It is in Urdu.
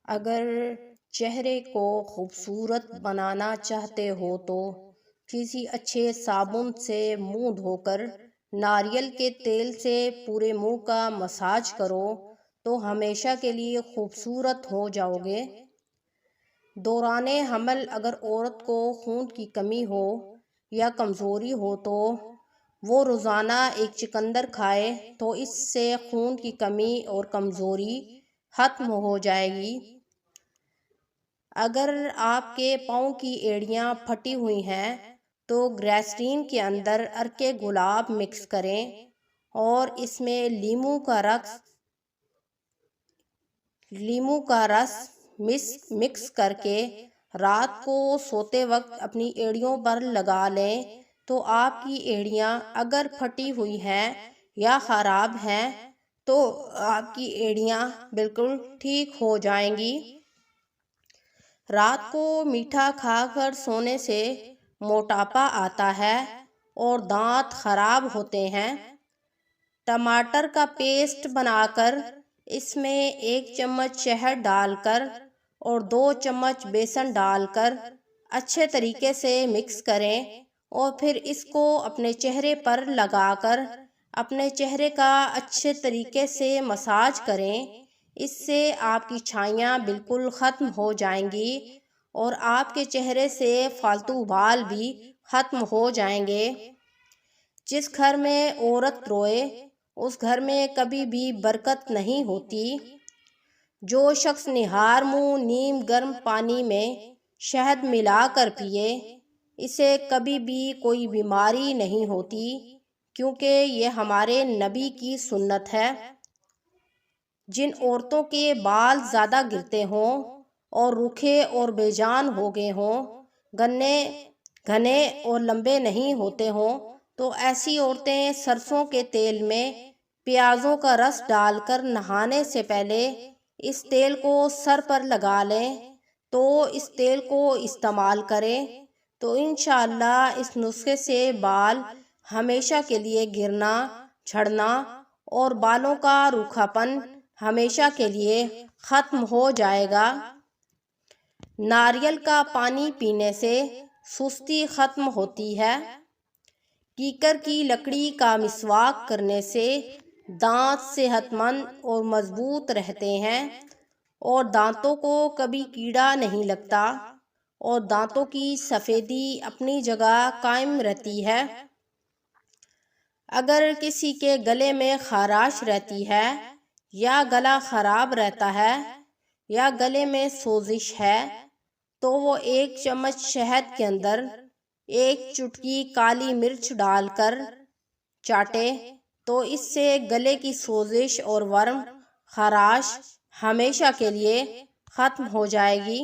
اگر چہرے کو خوبصورت بنانا چاہتے ہو تو کسی اچھے صابن سے منہ دھو کر ناریل کے تیل سے پورے منہ کا مساج کرو تو ہمیشہ کے لیے خوبصورت ہو جاؤ گے۔ دوران حمل اگر عورت کو خون کی کمی ہو یا کمزوری ہو تو وہ روزانہ ایک چقندر کھائے تو اس سے خون کی کمی اور کمزوری ختم ہو جائے گی۔ اگر آپ کے پاؤں کی ایڑیاں پھٹی ہوئی ہیں تو گریسرین کے اندر عرق گلاب مکس کریں اور اس میں لیموں کا رس مکس کر کے رات کو سوتے وقت اپنی ایڑیوں پر لگا لیں تو آپ کی ایڑیاں اگر پھٹی ہوئی ہیں یا خراب ہیں تو آپ کی ایڑیاں بالکل ٹھیک ہو جائیں گی۔ رات کو میٹھا کھا کر سونے سے موٹاپا آتا ہے اور دانت خراب ہوتے ہیں۔ ٹماٹر کا پیسٹ بنا کر اس میں 1 چمچ شہد ڈال کر اور 2 چمچ بیسن ڈال کر اچھے طریقے سے مکس کریں اور پھر اس کو اپنے چہرے پر لگا کر اپنے چہرے کا اچھے طریقے سے مساج کریں۔ اس سے آپ کی چھائیاں بالکل ختم ہو جائیں گی اور آپ کے چہرے سے فالتو بال بھی ختم ہو جائیں گے۔ جس گھر میں عورت روئے اس گھر میں کبھی بھی برکت نہیں ہوتی۔ جو شخص نہار منہ نیم گرم پانی میں شہد ملا کر پیے اسے کبھی بھی کوئی بیماری نہیں ہوتی، کیونکہ یہ ہمارے نبی کی سنت ہے۔ جن عورتوں کے بال زیادہ گرتے ہوں اور روکھے اور بے جان ہو گئے ہوں، گھنے اور لمبے نہیں ہوتے ہوں تو ایسی عورتیں سرسوں کے تیل میں پیازوں کا رس ڈال کر نہانے سے پہلے اس تیل کو سر پر لگا لیں تو اس تیل کو استعمال کریں تو انشاءاللہ اس نسخے سے بال ہمیشہ کے لیے گرنا، جھڑنا اور بالوں کا روکھا پن ہمیشہ کے لیے ختم ہو جائے گا۔ ناریل کا پانی پینے سے سستی ختم ہوتی ہے۔ کیکر کی لکڑی کا مسواک کرنے سے دانت صحت مند اور مضبوط رہتے ہیں اور دانتوں کو کبھی کیڑا نہیں لگتا اور دانتوں کی سفیدی اپنی جگہ قائم رہتی ہے۔ اگر کسی کے گلے میں خراش رہتی ہے یا گلا خراب رہتا ہے یا گلے میں سوزش ہے تو وہ 1 چمچ شہد کے اندر 1 چٹکی کالی مرچ ڈال کر چاٹے تو اس سے گلے کی سوزش اور ورم خراش ہمیشہ کے لیے ختم ہو جائے گی۔